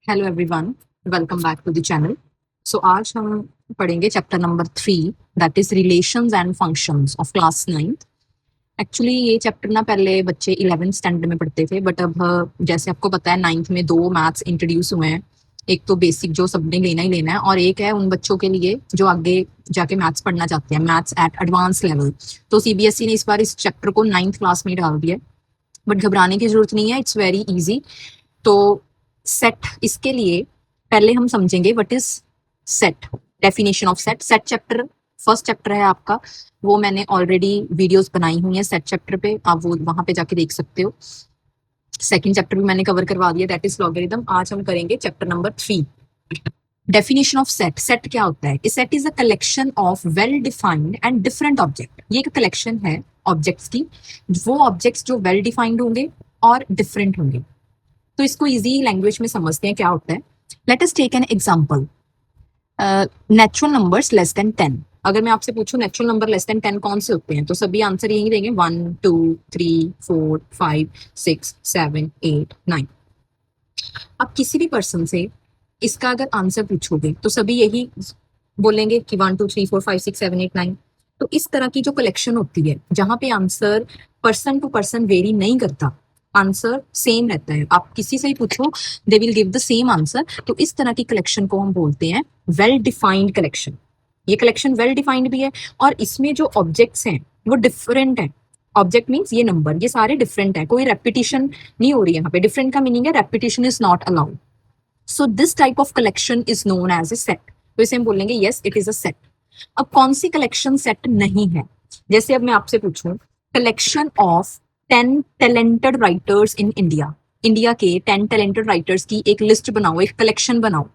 Hello everyone, welcome back to the channel. So आज हम पढ़ेंगे chapter number 3, that is relations and functions of class 9th। Actually ये chapter ना पहले बच्चे 11th स्टैंडर्ड में पढ़ते थे, बट अब जैसे आपको पता है 9th में दो मैथ्स इंट्रोड्यूस हुए हैं। एक तो बेसिक जो सबने लेना ही लेना है, और एक है उन बच्चों के लिए जो आगे जाके मैथ्स पढ़ना चाहते हैं, मैथ्स एट एडवांस लेवल। तो सीबीएसई ने इस बार इस चैप्टर को 9th क्लास में डाल दिया, बट घबराने की जरूरत नहीं है, इट्स वेरी इजी। तो सेट, इसके लिए पहले हम समझेंगे what is set, definition of set. Set chapter first chapter है आपका, वो मैंने ऑलरेडी वीडियोस बनाई हुई हैं सेट चैप्टर पे, आप वो वहां पे जाके देख सकते हो। सेकंड चैप्टर भी मैंने कवर करवा दिया, दैट इज लॉगरिथम। आज हम करेंगे chapter number 3, definition of set. Set क्या होता है? Set is a collection of well defined and different object. ये एक कलेक्शन है ऑब्जेक्ट्स की, वो ऑब्जेक्ट्स जो वेल डिफाइंड होंगे और डिफरेंट होंगे। तो इसको इजी लैंग्वेज में समझते हैं क्या होता है। Let us take an example, natural numbers less than 10। अगर मैं आपसे पूछूं नेचुरल नंबर लेस देन 10 कौन से होते हैं, तो सभी आंसर यही देंगे 1 2 3 4 5 6 7 8 9। आप किसी भी पर्सन से इसका अगर आंसर पूछोगे तो सभी यही बोलेंगे कि 1 2 3 4 5 6 7 8 9। तो इस तरह की जो कलेक्शन होती है जहां पे answer person to person vary नहीं करता, आंसर सेम रहता है, आप किसी से ही पूछो they will give the same answer, तो इस तरह की कलेक्शन को हम बोलते हैं वेल डिफाइंड कलेक्शन। ये कलेक्शन वेल डिफाइंड भी है, और इसमें जो ऑब्जेक्ट्स हैं वो डिफरेंट है। ऑब्जेक्ट मीन्स ये नंबर, ये सारे डिफरेंट है, कोई रेपिटेशन नहीं हो रही है यहाँ पे। डिफरेंट का मीनिंग है repetition is not allowed. So this type of collection is known as a set. तो इसे हम बोलेंगे yes it is a set. अब कौन सी कलेक्शन सेट नहीं है? जैसे अब मैं आपसे पूछूं collection of 10 talented writers in India, India के 10 टैलेंटेड राइटर्स की एक लिस्ट बनाओ, एक कलेक्शन बनाओ।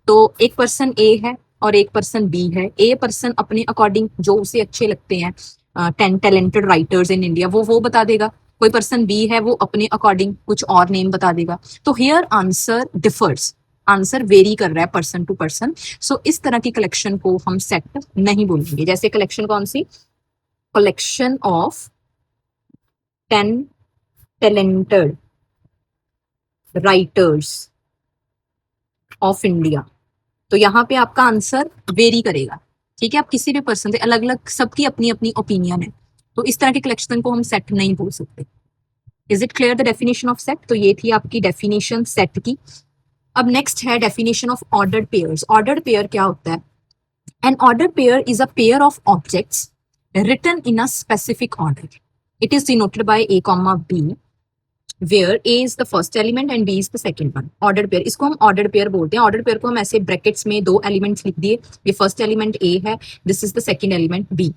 तो एक पर्सन ए है और एक पर्सन बी है। ए पर्सन अपने अकॉर्डिंग जो उसे अच्छे लगते हैं 10 टैलेंटेड राइटर्स इन इंडिया वो बता देगा। कोई पर्सन बी है, वो अपने अकॉर्डिंग कुछ और नेम बता देगा। तो here answer differs, answer very कर रहा है पर्सन टू पर्सन। सो इस तरह की कलेक्शन को हम सेट नहीं बोलेंगे। जैसे कलेक्शन कौन सी? Collection of 10 talented writers of India. तो यहाँ पे आपका आंसर वेरी करेगा, ठीक है। आप किसी भी पर्सन से अलग अलग, सबकी अपनी अपनी ओपिनियन है, तो इस तरह के कलेक्शन को हम सेट नहीं बोल सकते। Is it clear the definition of set? तो ये थी आपकी डेफिनेशन सेट की। अब नेक्स्ट है definition of ordered pairs. Ordered pair क्या होता है? N ordered pair is a pair of objects written in a specific order. It is denoted by a comma b, where a is the first element and b is the second one. Ordered pair, इसको हम ordered pair बोलते हैं। ordered pair को हम ऐसे brackets में दो elements लिख दिए, ये फर्स्ट एलिमेंट a है, this is the second element b,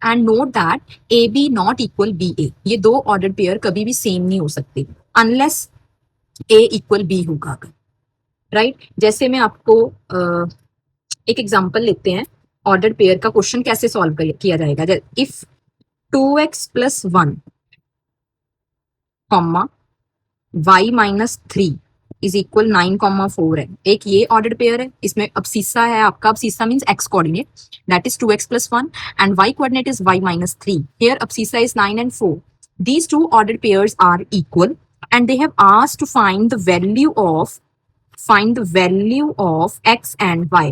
and note that a b not equal b a। ये दो ऑर्डर्ड पेयर कभी भी सेम नहीं हो सकते अनलेस a इक्वल b होगा, राइट। जैसे मैं आपको एक एग्जांपल लेते हैं, ऑर्डर्ड पेयर का क्वेश्चन कैसे सॉल्व किया जाएगा। If 2x plus 1 comma y minus 3 is equal 9,4 है, एक ये ऑर्डर्ड पेयर है। इसमें अब्सिस्सा है आपका, abscissa means x coordinate, that is 2x plus 1 and y coordinate is y minus 3। Here abscissa is 9 and 4। These two ordered pairs are equal and they have asked to find the value of x and y.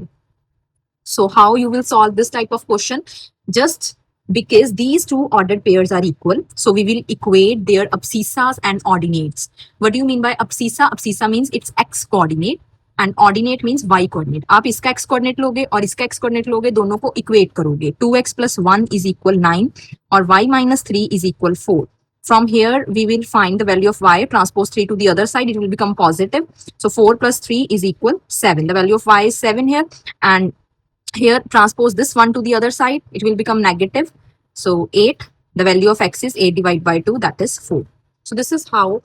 So how you will solve this type of question? Just because these two ordered pairs are equal, so we will equate their abscissas and ordinates. What do you mean by abscissa? Abscissa means it's x coordinate and ordinate means y coordinate. आप इसका x coordinate लोगे और इसका x coordinate लोगे, दोनों को equate करोगे। 2x plus 1 is equal 9 और y minus 3 is equal 4. From here, we will find the value of y, transpose 3 to the other side, it will become positive. So 4 plus 3 is equal 7. The value of y is 7 here, and here transpose this one to the other side, it will become negative. So 8, the value of x is 8 divided by 2, that is 4. So this is how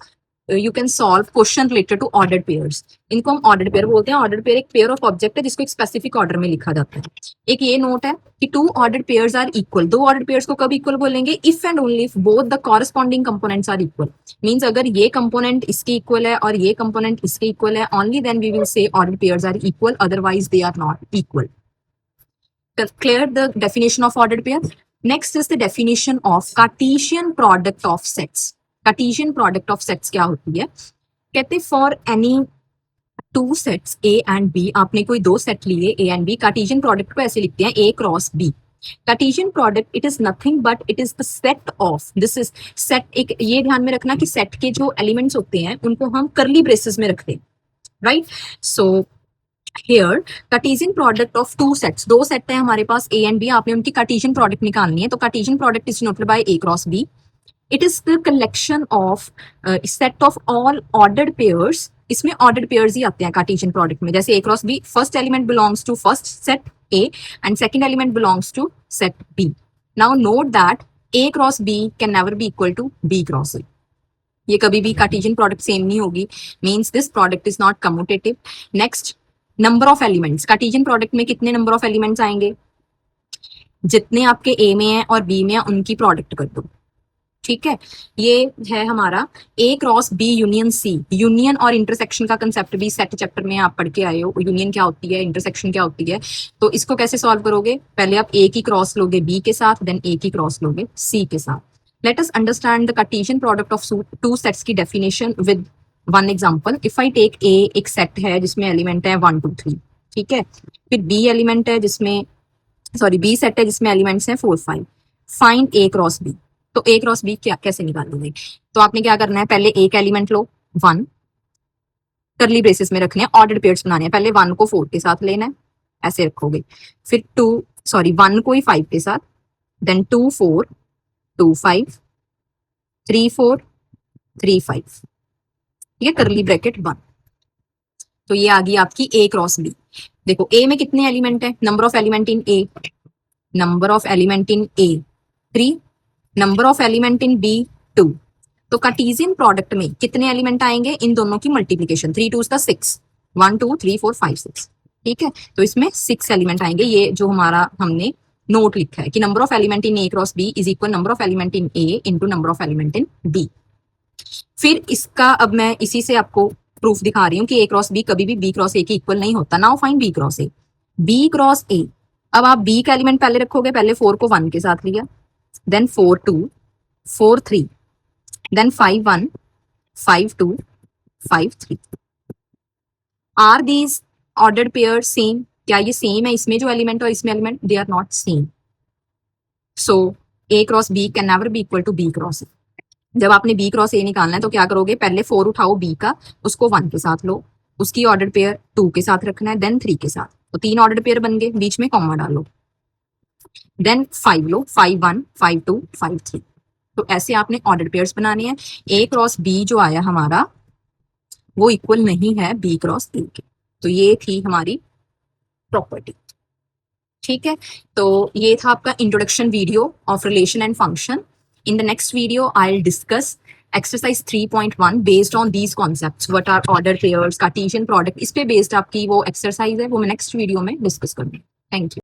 you can solve question related to ordered pairs. इनको हम ordered pair बोलते हैं। ordered pair एक pair of object है जिसको एक specific order में लिखा जाता है। एक ये नोट है कि two ordered pairs are equal। दो ordered pairs को कब equal बोलेंगे? if and only if both the corresponding components are equal. means अगर ये component इसके equal है और ये component इसके equal है, only then we will say ordered pairs are equal, otherwise they are not equal. Clear the definition of ordered pair? Next is the definition of Cartesian product of sets. Cartesian product of sets क्या होती है? कहते for any two sets A and B, आपने कोई दो set लिए A and B, Cartesian product को ऐसे लिखते हैं A cross B. Cartesian product it is nothing but it is the set of, this is set, एक ये ध्यान में रखना कि सेट के जो एलिमेंट्स होते हैं उनको हम करली ब्रेसेस में रखते हैं, right. So here Cartesian product of two sets, दो सेट है हमारे पास ए एंड बी, आपने उनकी कार्टेशियन प्रोडक्ट निकालनी है, तो Cartesian product is noted by A cross B. It is the collection of set of all ordered pairs, इसमें ordered pairs ही आते हैं कार्टेशियन प्रोडक्ट में, जैसे A cross B, first element belongs to first set A and second element belongs to set B. Now note that A cross B can never be equal to B cross A. ये कभी भी Cartesian product same नहीं होगी, means this product is not commutative. Next, number of elements, Cartesian product में कितने number of elements आएंगे, जितने आपके ए में है और बी में है उनकी प्रोडक्ट कर दो, ठीक है। ये है हमारा A cross B union C. Union और इंटरसेक्शन का कंसेप्ट भी सेट चैप्टर में आप पढ़ के आए हो, यूनियन क्या होती है, इंटरसेक्शन क्या होती है। तो इसको कैसे सॉल्व करोगे, पहले आप ए की क्रॉस लोगे बी के साथ, देन ए की क्रॉस लोगे सी के साथ। Let us understand the Cartesian product of two sets की definition with one example. If I take A, एक सेट है जिसमें एलिमेंट है 1 2 3, ठीक है। फिर बी एलिमेंट है जिसमें, सॉरी बी सेट है जिसमें एलिमेंट्स हैं 4 5। फाइंड ए क्रॉस बी, तो ए क्रॉस बी क्या कैसे निकालोगे, तो आपने क्या करना है, पहले एक एलिमेंट लो 1, करली ब्रेसेस में रखने हैं, ऑर्डर्ड पेयर्स बनाने हैं, पहले 1 को 4 के साथ लेना है, ऐसे रखोगे, फिर 1 को ही 5 के साथ, देन 2 4 2 5 3 4 3 5, ठीक है, करली ब्रैकेट 1। तो ये आ गई आपकी ए क्रॉस बी। देखो ए में कितने एलिमेंट है, number of element in A, number of element in A 3, number of element in B 2। तो कार्टेशियन प्रोडक्ट में कितने एलिमेंट आएंगे, इन दोनों की मल्टीप्लिकेशन, 3 2 6, 1 2 3 4 5 6, ठीक है। तो इसमें 6 एलिमेंट आएंगे, ये जो हमारा हमने नोट लिखा है कि number of element in A cross B is equal number of element in A into number of element in B. फिर इसका अब मैं इसी से आपको प्रूफ दिखा रही हूँ कि ए क्रॉस बी कभी भी बी क्रॉस ए के इक्वल नहीं होता। Now find B cross A. B cross A, अब आप बी का एलिमेंट पहले रखोगे, पहले 4 को 1 के साथ लिया, then 4 2 4 3, then 5 1 5 2 5 3। Are these ordered pairs same? क्या ये सेम है, इसमें जो एलिमेंट और इसमें element, they are not same. So A cross B can never be equal to B cross A. जब आपने बी क्रॉस ए निकालना है तो क्या करोगे, पहले 4 उठाओ बी का, उसको 1 के साथ लो, उसकी ऑर्डर्ड पेयर 2 के साथ रखना है, देन 3 के साथ, तो 3 ऑर्डर्ड पेयर बन गए, बीच में कॉमा डालो, देन 5 लो, 5 1 5 2 5 3। तो ऐसे आपने ऑर्डर्ड पेयर्स बनाने हैं। ए क्रॉस बी जो आया हमारा वो इक्वल नहीं है बी क्रॉस ए के, तो ये थी हमारी प्रॉपर्टी, ठीक है। तो ये था आपका introduction video of relation and function. In the next video I will discuss exercise 3.1 based on these concepts, what are order pairs, Cartesian product, इस पे बेस्ड आपकी वो एक्सरसाइज है, वो मैं नेक्स्ट वीडियो में डिस्कस करूंगी। Thank you.